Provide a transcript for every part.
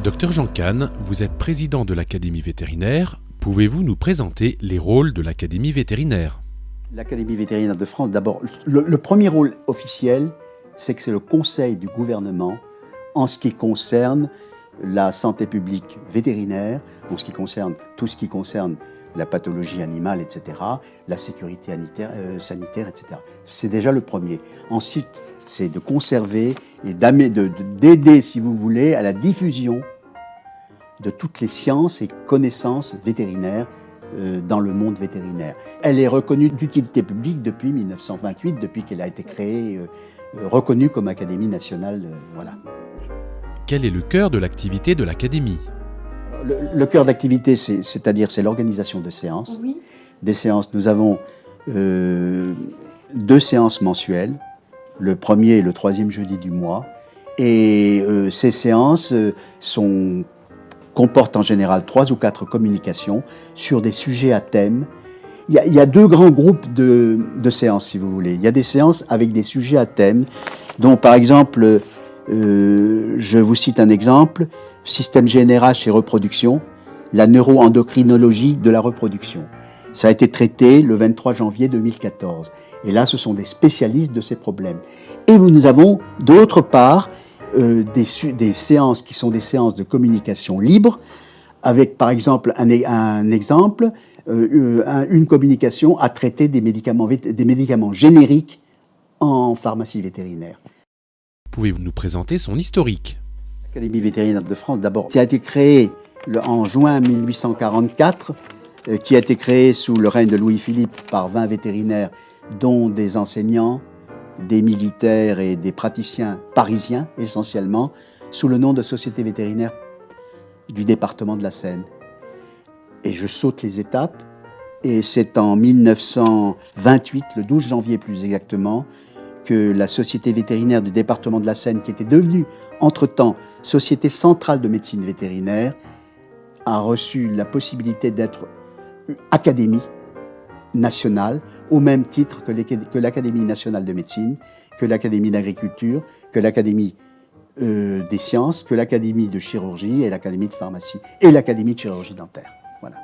Docteur Jean Kahn, vous êtes président de l'Académie vétérinaire. Pouvez-vous nous présenter les rôles de l'Académie vétérinaire ? L'Académie vétérinaire de France, d'abord, le premier rôle officiel, c'est que c'est le conseil du gouvernement en ce qui concerne la santé publique vétérinaire, en ce qui concerne tout ce qui concerne la pathologie animale, etc., la sécurité sanitaire, etc. C'est déjà le premier. Ensuite, c'est de conserver et d'aider, si vous voulez, à la diffusion de toutes les sciences et connaissances vétérinaires dans le monde vétérinaire. Elle est reconnue d'utilité publique depuis 1928, depuis qu'elle a été créée, reconnue comme Académie nationale. Voilà. Quel est le cœur de l'activité de l'Académie ? Le cœur d'activité, c'est l'organisation de séances. Oui. Des séances, nous avons 2 séances mensuelles, le premier et le 3e jeudi du mois. Et ces séances comportent en général 3 ou 4 communications sur des sujets à thème. Il y a 2 grands groupes de séances, si vous voulez. Il y a des séances avec des sujets à thème, dont par exemple, je vous cite un exemple, système GNRH et reproduction, la neuroendocrinologie de la reproduction. Ça a été traité le 23 janvier 2014. Et là, ce sont des spécialistes de ces problèmes. Et nous avons, d'autre part, des séances qui sont des séances de communication libre, avec par exemple une communication à traiter des médicaments génériques en pharmacie vétérinaire. Pouvez-vous nous présenter son historique ? L'Académie vétérinaire de France, d'abord, qui a été créée en juin 1844, qui a été créée sous le règne de Louis-Philippe par 20 vétérinaires, dont des enseignants, des militaires et des praticiens parisiens, essentiellement, sous le nom de Société vétérinaire du département de la Seine. Et je saute les étapes, et c'est en 1928, le 12 janvier plus exactement, que la Société vétérinaire du département de la Seine, qui était devenue entre-temps Société centrale de médecine vétérinaire, a reçu la possibilité d'être académie nationale, au même titre que l'Académie nationale de médecine, que l'Académie d'agriculture, que l'Académie des sciences, que l'Académie de chirurgie et l'Académie de pharmacie, et l'Académie de chirurgie dentaire. Voilà.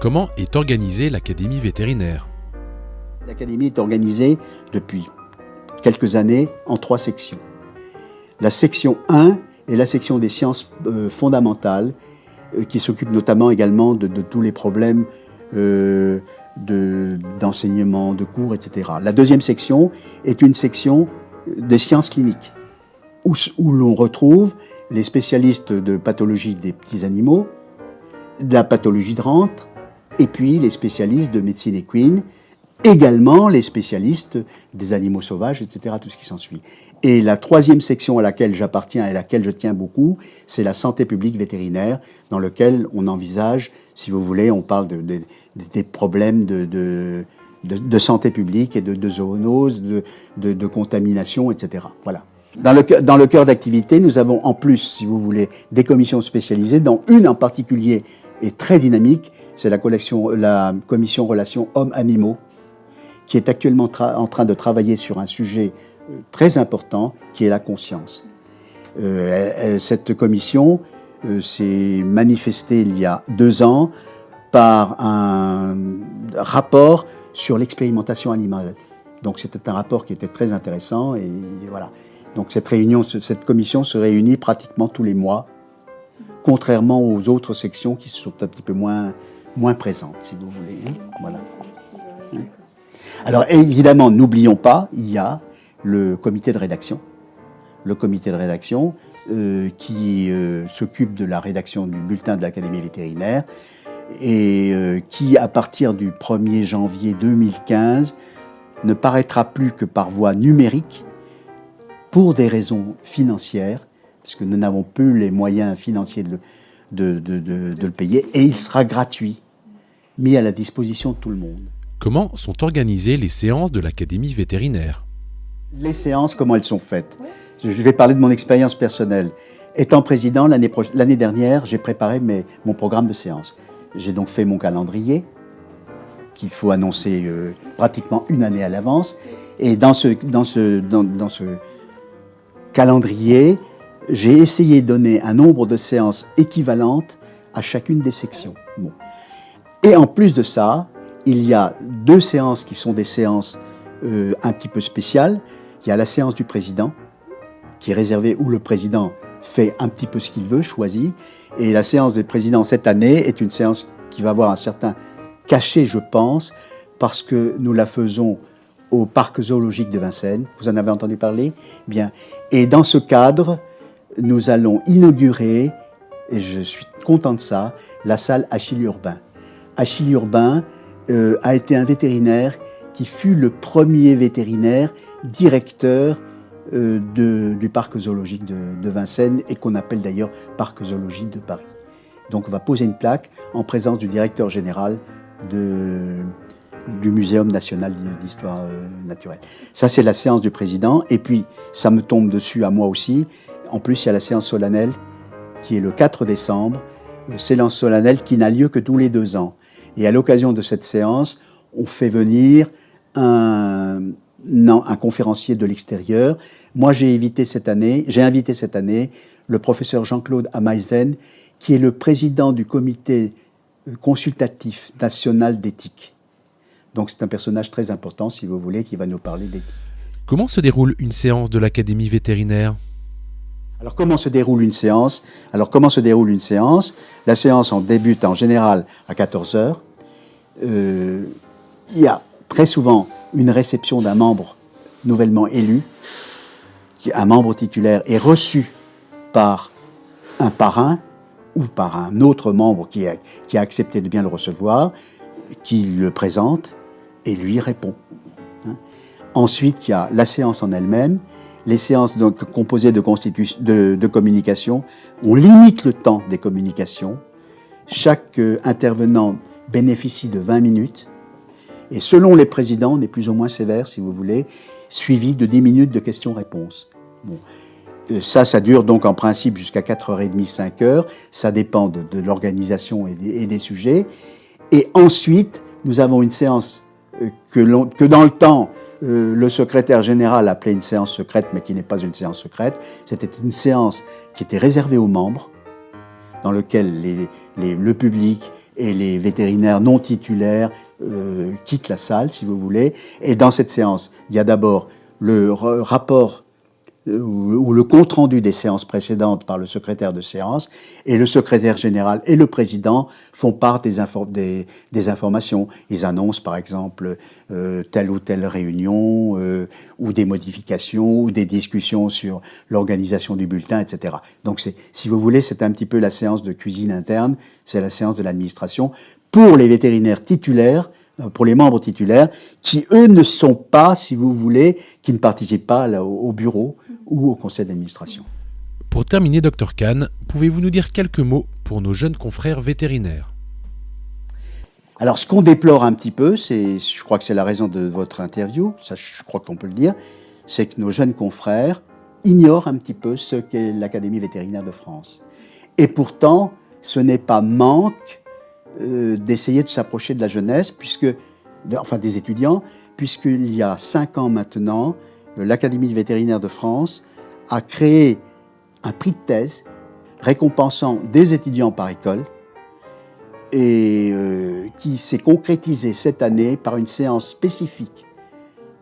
Comment est organisée l'Académie vétérinaire ? L'Académie est organisée depuis quelques années en 3 sections. La section 1 est la section des sciences fondamentales, qui s'occupe notamment également de tous les problèmes d'enseignement, de cours, etc. La 2e section est une section des sciences cliniques, où l'on retrouve les spécialistes de pathologie des petits animaux, de la pathologie de rente, et puis les spécialistes de médecine équine, également les spécialistes des animaux sauvages, etc., tout ce qui s'ensuit. Et la 3e section à laquelle j'appartiens et à laquelle je tiens beaucoup, c'est la santé publique vétérinaire, dans lequel on envisage, si vous voulez, on parle des problèmes de santé publique et de zoonose, de contamination, etc. Voilà. Dans le cœur d'activité, nous avons en plus, si vous voulez, des commissions spécialisées, dont une en particulier est très dynamique, c'est la commission relations hommes-animaux, qui est actuellement en train de travailler sur un sujet très important, qui est la conscience. Cette commission s'est manifestée il y a 2 ans par un rapport sur l'expérimentation animale. Donc c'était un rapport qui était très intéressant, et voilà. Donc cette commission se réunit pratiquement tous les mois, contrairement aux autres sections qui sont un petit peu moins présentes, si vous voulez. Hein. Voilà. Alors évidemment, n'oublions pas, il y a le comité de rédaction. Le comité de rédaction qui s'occupe de la rédaction du bulletin de l'Académie vétérinaire et qui, à partir du 1er janvier 2015, ne paraîtra plus que par voie numérique pour des raisons financières, parce que nous n'avons plus les moyens financiers de le payer, et il sera gratuit, mis à la disposition de tout le monde. Comment sont organisées les séances de l'Académie vétérinaire ? Les séances, comment elles sont faites ? Je vais parler de mon expérience personnelle. Étant président, l'année dernière, j'ai préparé mon programme de séances. J'ai donc fait mon calendrier, qu'il faut annoncer pratiquement une année à l'avance. Et dans ce calendrier, j'ai essayé de donner un nombre de séances équivalentes à chacune des sections. Bon. Et en plus de ça, il y a 2 séances qui sont des séances un petit peu spéciales. Il y a la séance du président, qui est réservée où le président fait un petit peu ce qu'il veut, choisit. Et la séance du président cette année est une séance qui va avoir un certain cachet, je pense, parce que nous la faisons au parc zoologique de Vincennes. Vous en avez entendu parler? Bien. Et dans ce cadre, nous allons inaugurer, et je suis content de ça, la salle Achille Urbain. Achille Urbain a été un vétérinaire qui fut le premier vétérinaire directeur du parc zoologique de Vincennes et qu'on appelle d'ailleurs parc zoologique de Paris. Donc on va poser une plaque en présence du directeur général du Muséum national d'histoire naturelle. Ça, c'est la séance du président. Et puis, ça me tombe dessus à moi aussi. En plus, il y a la séance solennelle qui est le 4 décembre. Séance solennelle qui n'a lieu que tous les 2 ans. Et à l'occasion de cette séance, on fait venir un conférencier de l'extérieur. Moi, j'ai invité cette année le professeur Jean-Claude Ameisen, qui est le président du comité consultatif national d'éthique. Donc c'est un personnage très important, si vous voulez, qui va nous parler d'éthique. Comment se déroule une séance de l'Académie vétérinaire ? Alors comment se déroule une séance ? La séance en débute en général à 14h. Il y a très souvent une réception d'un membre nouvellement élu. Un membre titulaire est reçu par un parrain ou par un autre membre qui a accepté de bien le recevoir, qui le présente et lui répond. Ensuite, il y a la séance en elle-même. Les séances donc composées de communication, on limite le temps des communications. Chaque intervenant bénéficie de 20 minutes. Et selon les présidents, on est plus ou moins sévère, si vous voulez, suivi de 10 minutes de questions-réponses. Bon. Ça dure donc en principe jusqu'à 4h30, 5h. Ça dépend de l'organisation et des sujets. Et ensuite, nous avons une séance que dans le temps, le secrétaire général appelait une séance secrète, mais qui n'est pas une séance secrète. C'était une séance qui était réservée aux membres, dans laquelle le public et les vétérinaires non titulaires quittent la salle, si vous voulez. Et dans cette séance, il y a d'abord le rapport ou le compte-rendu des séances précédentes par le secrétaire de séance, et le secrétaire général et le président font part des informations. Ils annoncent par exemple telle ou telle réunion, ou des modifications, ou des discussions sur l'organisation du bulletin, etc. Donc si vous voulez, c'est un petit peu la séance de cuisine interne, c'est la séance de l'administration pour les vétérinaires titulaires, pour les membres titulaires, qui eux ne sont pas, si vous voulez, qui ne participent pas au bureau ou au conseil d'administration. Pour terminer, Dr Kahn, pouvez-vous nous dire quelques mots pour nos jeunes confrères vétérinaires ? Alors, ce qu'on déplore un petit peu, je crois que c'est la raison de votre interview, ça je crois qu'on peut le dire, c'est que nos jeunes confrères ignorent un petit peu ce qu'est l'Académie vétérinaire de France. Et pourtant, ce n'est pas manque d'essayer de s'approcher de la jeunesse, des étudiants, puisqu'il y a 5 ans maintenant, l'Académie vétérinaire de France a créé un prix de thèse récompensant des étudiants par école et qui s'est concrétisé cette année par une séance spécifique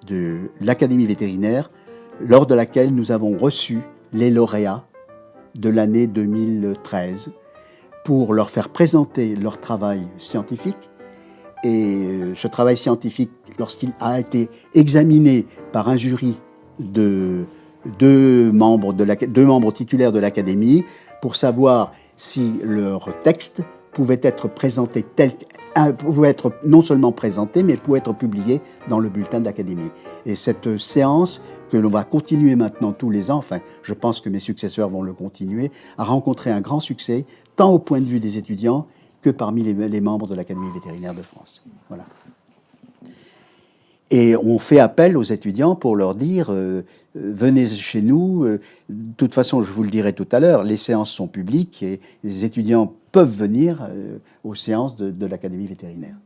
de l'Académie vétérinaire lors de laquelle nous avons reçu les lauréats de l'année 2013 pour leur faire présenter leur travail scientifique. Et ce travail scientifique, lorsqu'il a été examiné par un jury de deux membres titulaires de l'Académie, pour savoir si leur texte pouvait être présenté pouvait être non seulement présenté, mais pouvait être publié dans le bulletin de l'Académie. Et cette séance, que l'on va continuer maintenant tous les ans, enfin, je pense que mes successeurs vont le continuer, a rencontré un grand succès, tant au point de vue des étudiants que parmi les membres de l'Académie vétérinaire de France. Voilà. Et on fait appel aux étudiants pour leur dire venez chez nous. De toute façon, je vous le dirai tout à l'heure, les séances sont publiques et les étudiants peuvent venir aux séances de l'Académie vétérinaire.